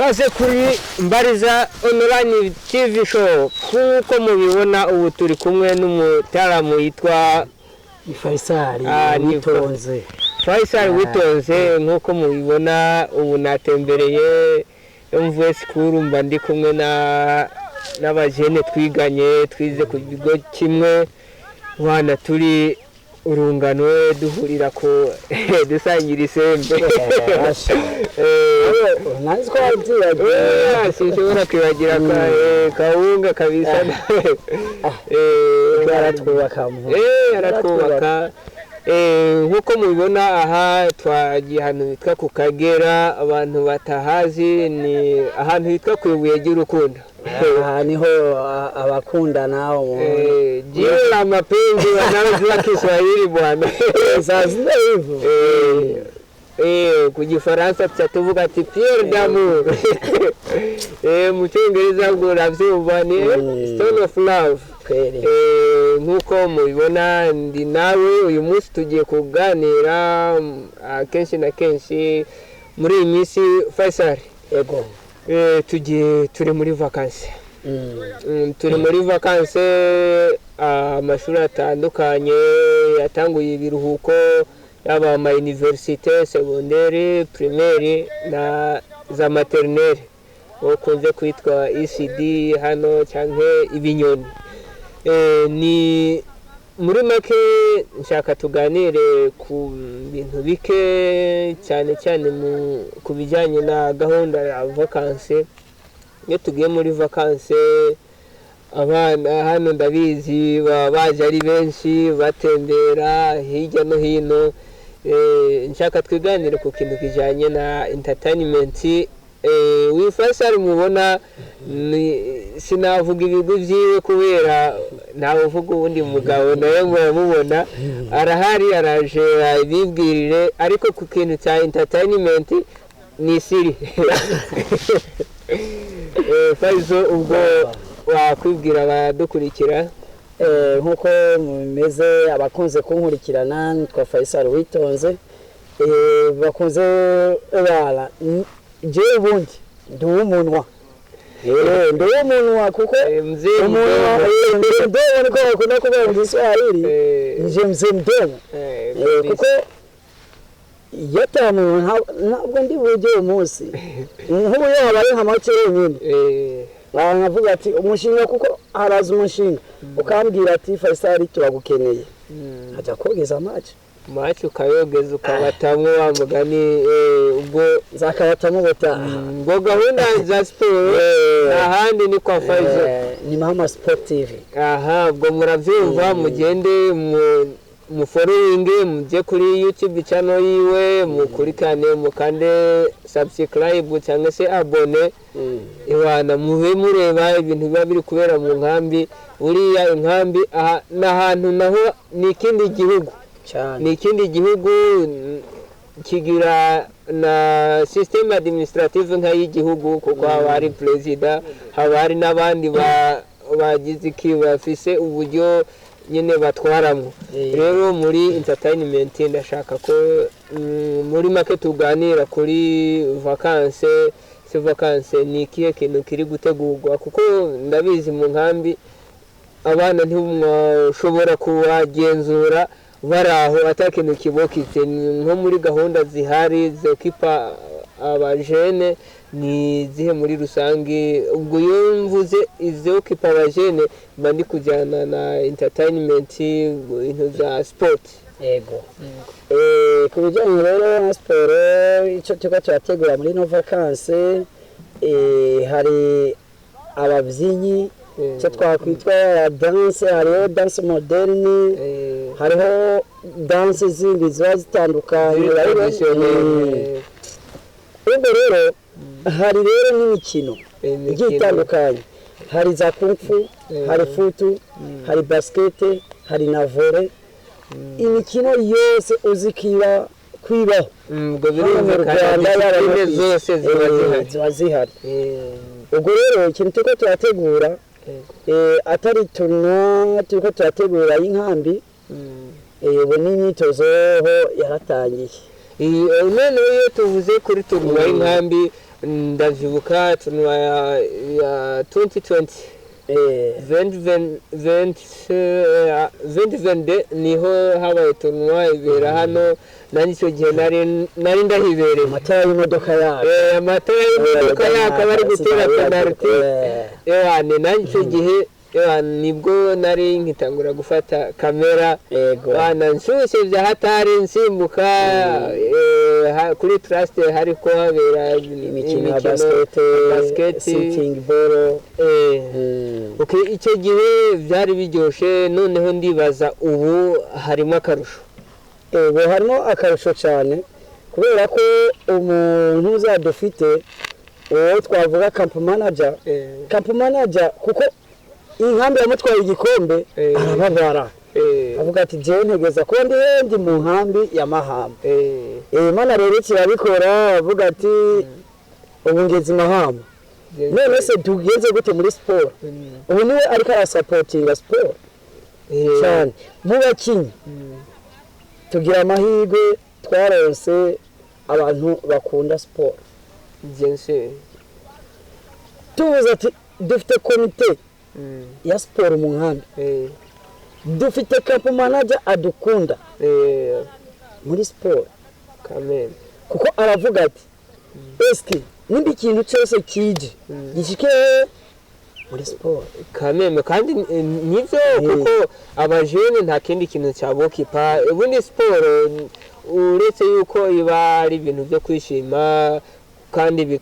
kaze kuri Mbariza online TV show kuko mubibona ubu turi kumwe n'umutaramu yitwa Faisal Witonze. Faisal Witonze nkuko mubibona ubu natembereye mvuye sikuru mba ndi kumwe n'abajene twiganye twize ku bigo kimwe wana turi urungano duhurira ko dusangira isembe Nanzi ko wagiye sinshobora kwibagira kawunga kabisa aratwubaka nkuko mubibona aha twagiye ahantu hitwa ku Kagera abantu batahazi ni ahantu hitwa ku Ibuye ry'Urukundo. Aha niho abakundana jina la mapenzi wanaojua Kiswahili bwana. Sasa hivyo ku Gifaransa tuvuga ati Pierre d'amour. Mu Cyongereza ngo uravyumva ni Stone of Love. Nkuko mubibona ndi nawe uyu munsi tugiye kuganira kenshi na kenshi muri iyi minsi Faisal. Yego. Turi muri vacances. Turi muri vacances amashuri atandukanye yatanguye ibiruhuko yaba ama université secondaire primaire na za maternelle ukunze kwitwa ECD hano cyangwa Ibinyoni. Ni muri make nshaka tuganire ku bintu bike cyane cyane ku bijyanye na gahunda ya vacances. Iyo tugiye muri vacances abana hano ndabizi baje ari benshi batembera hirya no hino. Nshaka twiganire ku kintu kijyanye na entertainment. Faisal mubona sinavuga ibigwi byiwe kubera nawe uvuga ubundi mugabo nawe mubona arahari araje bibwirire ariko ku kintu cya entertainment ni siri. Faisal ubwo wakwibwira abadukurikira nkuko mumeze abakunze kunkurikirana nitwa Faisal Witonze bakunze bala je ubundi ndi umunwa kuko umunwa ndio niko bakunda kuvuga mu Kiswahili nje mzee mdomo kuko yatamu ntabwo ndi buje umunsi nk'ubu yabaye nka make nyine navuga ati umushinga kuko haraza umushinga ukambwira ati Faisal turagukeneye aja kogeza match ukayogeza ukabatamwe wa mugani ubwo zakabatamwe bota ngo gahunda za sport ahandi ni kwa Faisal ni Mama Sport TV. Aha ubwo muravyumva mugende mu following muje kuri YouTube channel yiwe mukurikane mukande subscribe cyangwa se abone iwana mube mureba ibintu biba biri kubera mu nkambi uriya inkambi n'ahantu naho ni ikindi gihugu ni ikindi gihugu kigira na system administrative nk'ay'igihugu kuko habari president habari n'abandi bagize ikibafise uburyo nyene batwaramo. Rero muri entertainment ndashaka ko muri make tuganira kuri vacances. Vacances ni ikihe kintu kiri gutegurwa kuko ndabizi mu nkambi abana ntibashobora kubagenzura baraho atakintu kibokitse nko muri gahunda zihari zokipa abajene ni zihe muri rusangi. Ubwo yumvuze izokipa abajene bandi kujyana na entertainment into za sport. Yego kubijyanye rero na sport icyo twategura muri no vacances hari ababyinnyi cyo twakwitwa dance, hariho dance moderne, hariho dance zindi ziba zitandukanye ubwo rero hari rero n'imikino igitandukanye hari za kung fu hari futu hari basket hari na volley imikino yose uzikiba kwibaho ubwo biri mu Rwanda zose ziba zihari. Ubwo rero ikintu tuko turategura atari turiko turategura y'inkambi ubu n'imyitozo ho yaratangiye none iyo tuvuze kuri turuma y'inkambi ndavyibuka tunwa ya 2020 2020 niho habaye tunwa ibera hano nanjye icyo gihe nari ndahibereye amatara y'imodoka yabo amatara y'imodoka yabo bari gutera penalty nanjye icyo gihe nibwo nari nkitangura gufata kamera nshyushye bya hatari nsimbuka kuri trust hariko habera imikino ya basket sitting ball icyo gihe byari biryoshe noneho ndibaza ubu harimo akarusho ubu harimo akarusho cyane kubera ko umuntu uzadufite uwo twavuga camp manager kuko inkambi yamutwaye igikombe arababara avuga ati jewe ntegeza kuba ndi mu nkambi ya Mahama Imana rero kirabikora avuga ati ubu ngeze Mahama none se tugeze gute muri sport ubu niwe ariko arasupportinga sport cyane mu bakinyi tugira amahirwe twaronse abantu bakunda sport tuvuze ati dufite komite ya sport mu nkambi dufite camp manager adukunda muri sport kuko aravuga ati eske nimba ikintu cyose kije gishike muri sport kandi nivyo kuko abajene nta kindi kintu cyabokipa ubundi sport uretse yuko iba ari ibintu byo kwishima kandi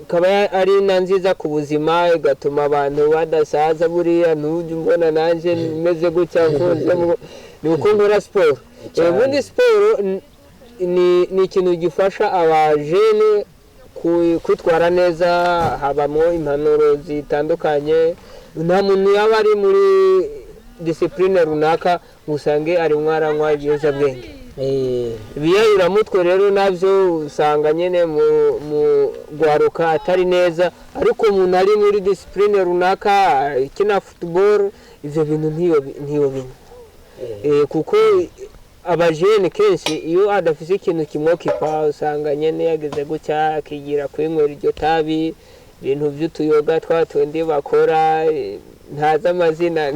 kaba ari nziza ku buzima igatuma abantu badasaza buriya ntujye mbona nanje meze gutya ni uko nkora sport ubundi sport ni ikintu gifasha abajene kwitwara neza habamo impanuro zitandukanye nta muntu yaba ari muri discipline runaka usange ari mwaranywa ibiyobyabwenge ibiyayuramutwe rero navyo usanga nyene mu gwaruka atari neza ariko umuntu ari muri discipline runaka ikina football ivyo bintu ntiyo bintu kuko abajene kenshi iyo adafise ikintu kimwokipa usanga nyene yageze gutya akigira kwinywera iryo tabi ibintu by'utuyoga twatwendi bakora ntaza amazina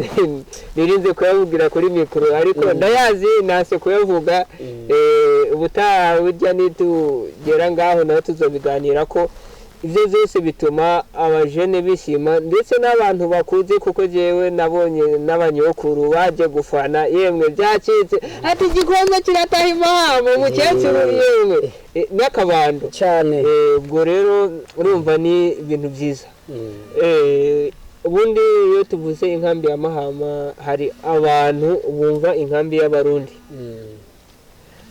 nirinze kuyavugira kuri mikoro ariko ndayazi nase kuyavuga ubutaha burya nitugera ngaho naho tuzobiganira ko ivyo byose bituma abajene bishima ndetse n'abantu bakuze kuko jewe nabonye n'abanyokuru baje gufana yemwe byacitse ati igikombe kirataha Mahama umukecuru yemwe n'akabando cyane ubwo rero urumva ni ibintu byiza ubundi iyo tuvuze inkambi ya Mahama hari abantu bumva inkambi y'abarundi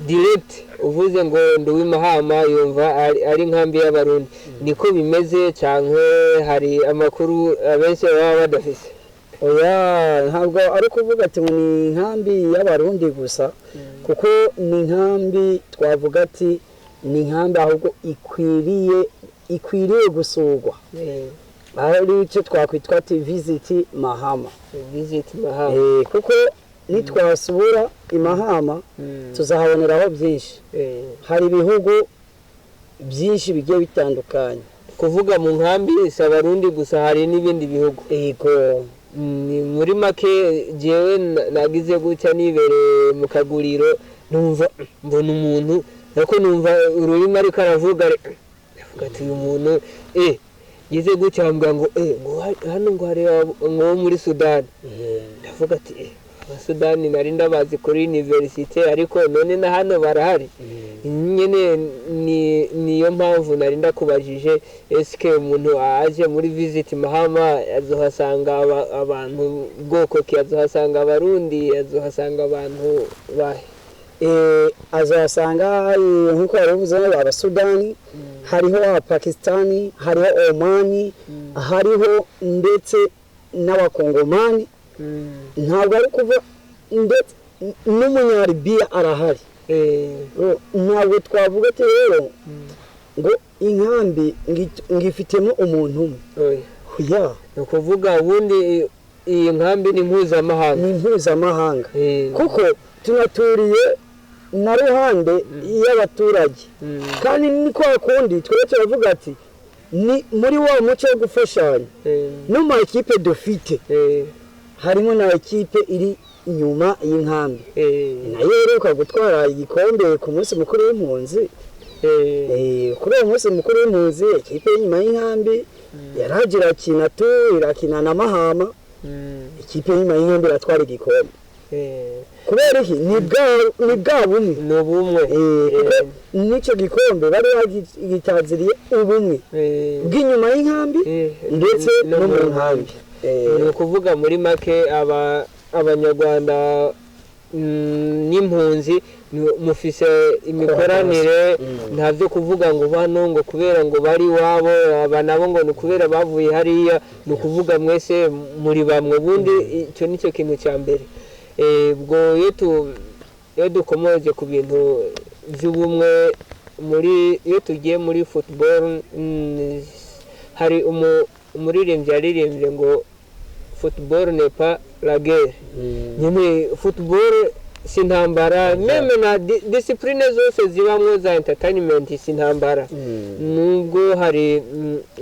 direct uvuze ngo nduwi Mahama yumva ari inkambi y'abarundi niko bimeze cyangwa hari amakuru abenshi baba badafise ntabwo ari kuvuga ati ni inkambi y'abarundi gusa kuko ni inkambi twavuga ati ni inkambi ahubwo ikwiriye gusurwa ari icyo twakwitwa ati visit Mahama kuko nitwasubura Mahama tuzahaboneraho byinshi hari ibihugu byinshi bigiye bitandukanye kuvuga mu nkambi s'abarundi gusa hari n'ibindi bihugu ni muri make jewe nagize gutya nibereye mu kaguriro numva mbona umuntu ariko numva ururimi ariko aravuga ati uyu muntu gize gutya mbwa ngo hano ngo hari ngo muri Sudan ndavuga ati Sudani nari ndabazi kuri university ariko none na hano barahari nyene niyo mpamvu nari ndakubajije eske umuntu aje muri visit Mahama azohasanga abantu bwoko ki azohasanga abarundi azohasanga abantu bahe azasanga nkuko yavuze abasudani hariho abapakistani hariho omani hariho ndetse n'abakongomani ntabwo ari kuva ndetse n'umunyaribiya arahari ntabwo twavuga ati rero ngo inkambi ngifitemo umuntu umwe ni ukuvuga ubundi iyi nkambi ni mpuzamahanga kuko tunaturiye na ruhande y'abaturage kandi ni kwa kundi twese turavuga ati ni muri wa muco wo gufashanya no mu ekipe dufite harimo na ekipe iri inyuma y'inkambi nayo iheruka gutwara igikombe ku munsi mukuru w'impunzi kuri uwo munsi mukuru w'impunzi ekipe y'inyuma y'inkambi yaragira akina tu irakina na Mahama ikipe y'inyuma y'inkambi iratwara igikombe kubera iki ni bwa bumwe n'ubumwe n'icyo gikombe bari bagitaziriye ubumwe bw'inyuma y'inkambi ndetse no mu nkambi ni ukuvuga muri make abanyarwanda n'impunzi mufise imikoranire nta byo kuvuga ngo bano ngo kubera ngo bari wabo aba nabo ngo ni kubera bavuye hariya ni ukuvuga mwese muri bamwe ubundi icyo ni cyo kintu cya mbere ubwo iyo dukomeje ku bintu by'ubumwe iyo tugiye muri football hari umuririmbyi yaririmbye ngo football n'est pas la guerre nyine football si intambara meme na discipline zose zibamwo za entertainment si intambara nubwo hari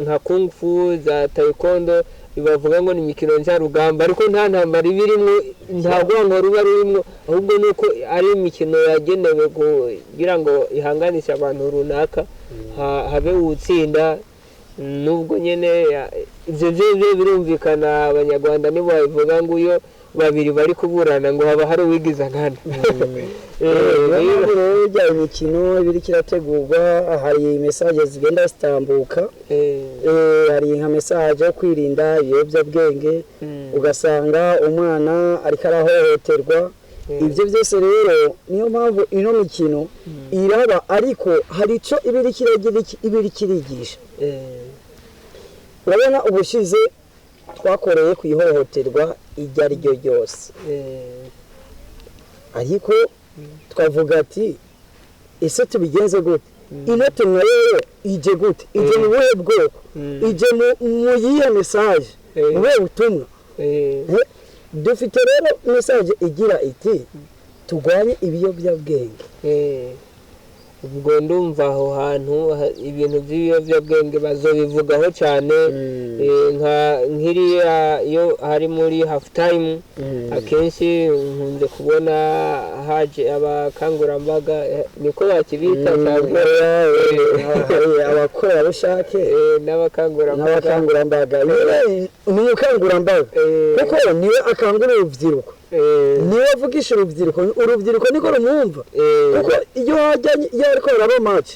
nka kung fu za taekwondo bavuga ngo ni imikino njyarugamba ariko nta ntambara ibirimo nta rwango ruba rurimo ahubwo nuko ari imikino yagenewe kugira ngo ihanganishe abantu runaka habe utsinda nubwo nyene ibyo birumvikana abanyarwanda nibo bavuga ngo iyo babiri bari kuburana ngo haba hari uwigiza nkana rero bya imikino ibiri kirategurwa hari message zigenda zitambuka hari nka message yo kwirinda ibiyobyabwenge ugasanga umwana ariko arahohoterwa ibyo byose rero niyo mpamvu ino mikino iraba ariko hari icyo ibiri kirigisha urabona ubushize twakoreye ku ihohoterwa iryo ari ryo ryose ariko twavuga ati ese tubigenze gute inote rero ije gute ije mu buhe bwoko ije mu yihe message mu buhe butumwa dufite rero message igira iti turwanye ibiyobyabwenge ubwo ndumva aho hantu ibintu by'ibiyobyabwenge bazobivugaho cyane nk'iriya iyo hari muri half time akenshi nkunze kubona haje abakangurambaga niko bakibita cyangwa abakorerabushake n'abakangurambaga ni umukangurambaga kuko niwe akangurira urubyiruko niwe avugisha urubyiruko niko rumwumva kuko iyo ariko baraba match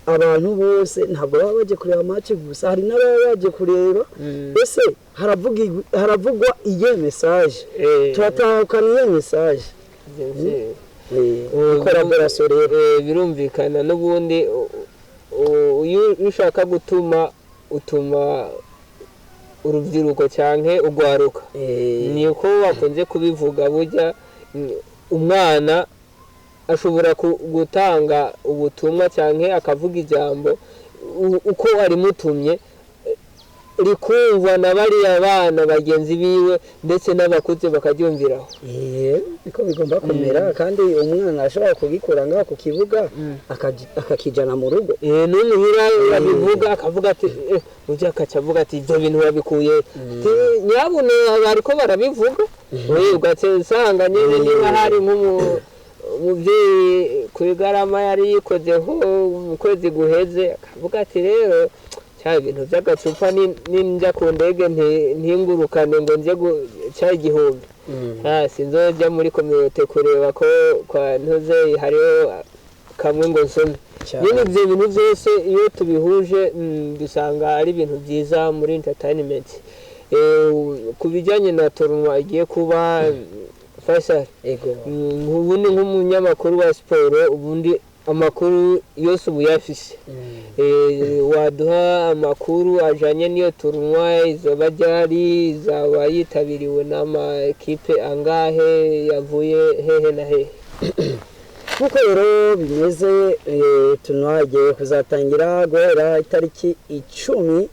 abantu bose ntabwo baba baje kureba match gusa hari n'ababa baje kureba ese haravugwa iyo message turatahukana iyo message collaboration rero birumvikana n'ubundi iyo ushaka utuma urubyiruko cyane ugwaruka niko wakunze kubivuga burya umwana ashobora gutanga ubutumwa cyane akavuga ijambo uko ari mutumye rikumva na bariya bana bagenzi biwe ndetse n'abakuze bakaryumviraho niko bigomba kumera kandi umwana ashobora kubikora ngaho ku kibuga akakijana mu rugo n'umuhira yabivuga akavuga ati ujya akacavuga ati ibyo bintu babikuye nyabune bariko barabivuga ugasanga nyine niba hari nk'umubyeyi ku igarama yari yikozeho mu kwezi guheze akavuga ati rero cyane ibintu by'agacupa ninjya ku ndege ntingurukane ngo nje cya igihumbi sinzojya muri community kureba ko kwa ntuze hariho kamwe ngo nsome nyine ibyo bintu byose iyo tubihuje dusanga ari ibintu byiza muri entertainment ku bijyanye na tournoi igiye kuba Faisal ubundi nk'umunyamakuru wa siporo ubundi amakuru yose ubu yafise waduha amakuru ajanye n'iyo tournoi izoba ryari izaba yitabiriwe n'amakipe angahe yavuye hehe na hehe kuko rero bimeze tunagiye kuzatangira guhera itariki 10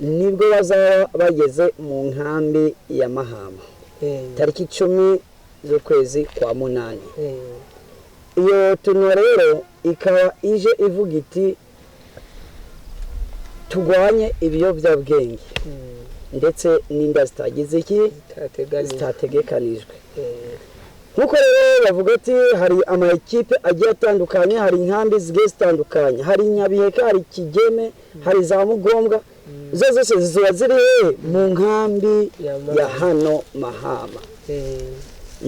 nibwo bazaba bageze mu nkambi ya Mahama tariki 10 z'ukwezi kwa munani iyo tunwa rero ikaba ije ivuga iti turwanye ibiyobyabwenge ndetse n'inda zitagize iki zitategekanijwe nkuko rero bavuga ati hari ama ekipe agiye atandukanye hari inkambi zigiye zitandukanye hari Nyabiheka hari Kigeme hari za Mugombwa zose ziba ziri mu nkambi ya hano Mahama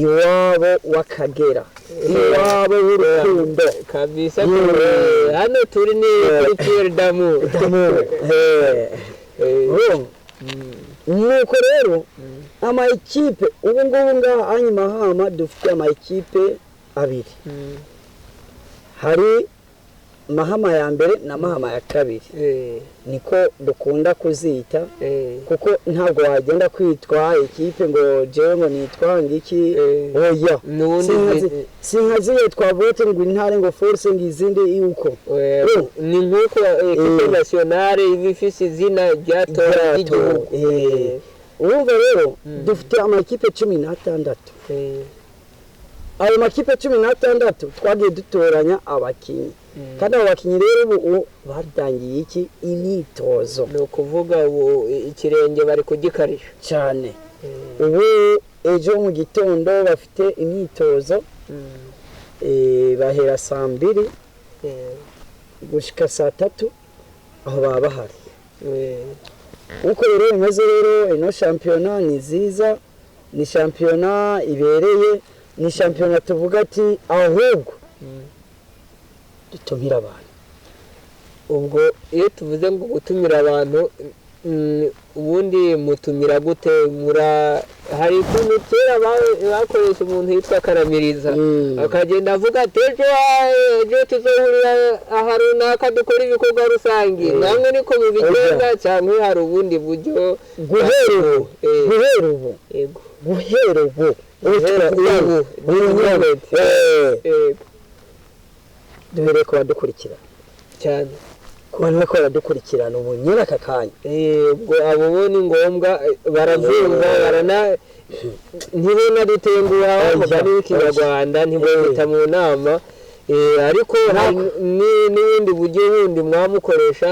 iwabo w'Akagera iwabo w'urukundo kabisa hano turi ni kuri Pierre Damu nuko rero ama ekipe ubu ngubu ngaha anyi Mahama dufite ama ekipe abiri hari Mahama ya mbere na Mahama ya kabiri niko dukunda kuzita kuko ntabwo wagenda kwitwa ekipe ngo jewe ngo nitwa ngiki oya sinkaziye twavuye ngo intare ngo force ngizinde yuko ni nkuko ekipe nationale ibifise izina ryatora ry'igihugu urumva rero dufite ama ekipe 16 ayo makipe 16 twagiye dutoranya abakinyi kandi abo bakinyi rero ubu badangiye iki imyitozo no kuvuga ubu ikirenge bari kugikarisha cyane ubu ejo mu gitondo bafite imyitozo bahera saa 2 gushika saa 3 aho baba bahari uko rero imeze rero ino shampiyona ni ziza ni shampiyona ibereye ni shampiyona tuvuga ati ahubwo dutumira abantu ubwo iyo tuvuze ngo gutumira abantu ubundi mutumira gute hari ukuntu kera bakoresha umuntu yitwa Karamiriza akagenda avuga ati ejo tuzohurira aha runaka dukora ibikorwa rusange namwe niko mubigenza cyangwa hari ubundi buryo guhera ubu duhere ko badukurikira cyane ku bantu bako baradukurikirana ubu nyine aka kanya ubwo abo bo ni ngombwa baravyumva ntibona dutenguha mugani w'ikinyarwanda ntibota mu nama ariko n'ibindi buryo bundi mwamukoresha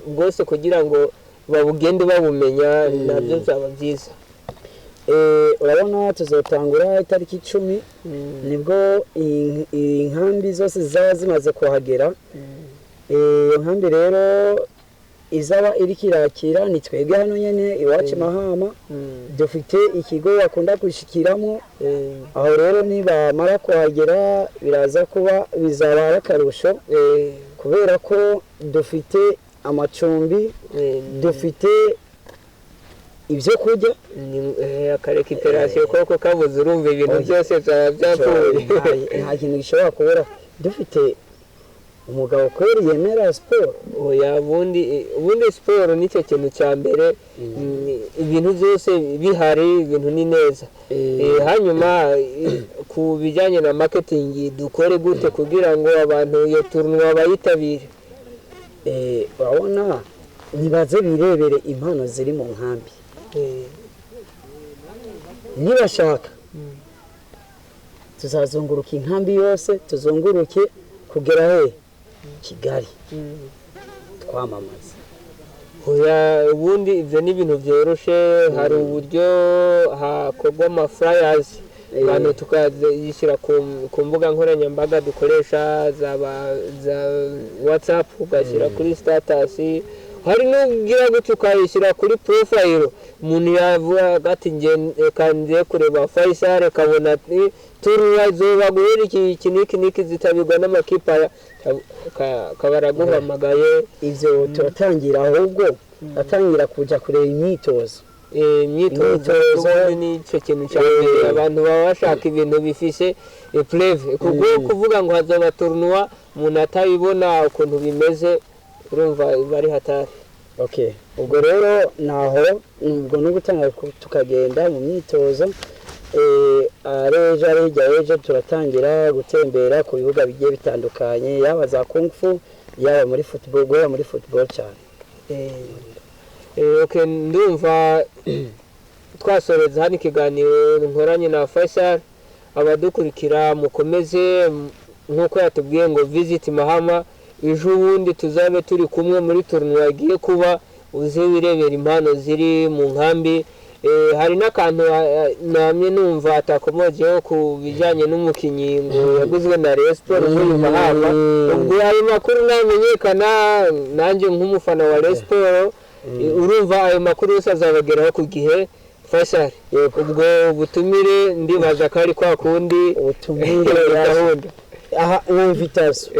bwose kugira ngo babugende babumenya nabyo byaba byiza urabona tuzotangura itariki 10 nibwo inkambi zose zaba zimaze kuhagera inkambi rero izaba iri kirakira ni twebwe hano nyene iwacu Mahama dufite ikigo bakunda gushikiramo aho rero nibamara kuhagera biraza kuba bizaba akarusho kubera ko dufite amacumbi dufite ibyo kurya akarekiperasiyo koko kabuze urumva ibintu byose byapfuye nta kintu gishobora kubura dufite umugabo kweri yemera siporo oya ubundi siporo nicyo kintu cya mbere ibintu byose bihari ibintu ni neza hanyuma ku bijyanye na marketing dukore gute kugira ngo abantu iyo tournoi bayitabire urabona nibaze birebere impano ziri mu nkambi nibashaka tuzazunguruka inkambi yose tuzunguruke kugera Kigali twamamaza ubundi ibyo ni ibintu byoroshe hari uburyo hakorwa ama flyers abantu tukayishyira ku mbuga nkoranyambaga dukoresha za WhatsApp ugashyira kuri status hari n'ubwira gutyo ukayishyira kuri profile umuntu yavuga ati ngiye kureba Faisal kabona tournoi zoba guhera iki niki zitabirwa n'amakipa kabaraguhamagaye ivyo turatangira ahubwo atangira kuja kureba imyitozo imyitozo ni cyo kintu cyane abantu baba bashaka ibintu bifise preve kuvuga ngo hazoba tournoi umuntu atabibona ukuntu bimeze urumva bari hatari ubwo rero naho ubwo no gutanga tukagenda mu myitozo ejo turatangira gutembera ku bibuga bigiye bitandukanye yaba za kung fu yaba muri football cyane ndumva twasoreza hano ikiganiro nkoranye na Faisal abadukurikira mukomeze nk'uko yatubwiye ngo visit Mahama ejo bundi tuzabe turi kumwe muri tournoi yagiye kuba uze wirebera impano ziri mu nkambi. Hari n'akantu namye numva atakomojeho ku bijyanye n'umukinyi ngo yaguzwe na Rayon Sports muri Mahama. Ubwo ayo makuru namenyekana nanjye nk'umufana wa Rayon Sports, urumva ayo makuru yose azabageraho ku gihe. Faisal, ubwo butumire ndibaza ko ari kwa kundi ubutumire gahunda aha invitation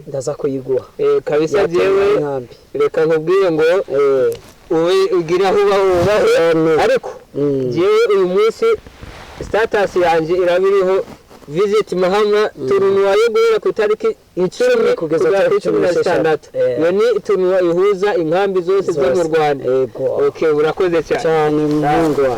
ndaza kuyiguha kabisa. jewe reka nkubwire ngo uwe ugira aho ubaho, ariko jewe uyu munsi status yanje irabiriho visit Mahama tournoi yo guhera ku tariki 10 kugeza ku 16. Iyo ni tournoi ihuza inkambi zose zo mu Rwanda. Okay, urakoze cyane. Mungu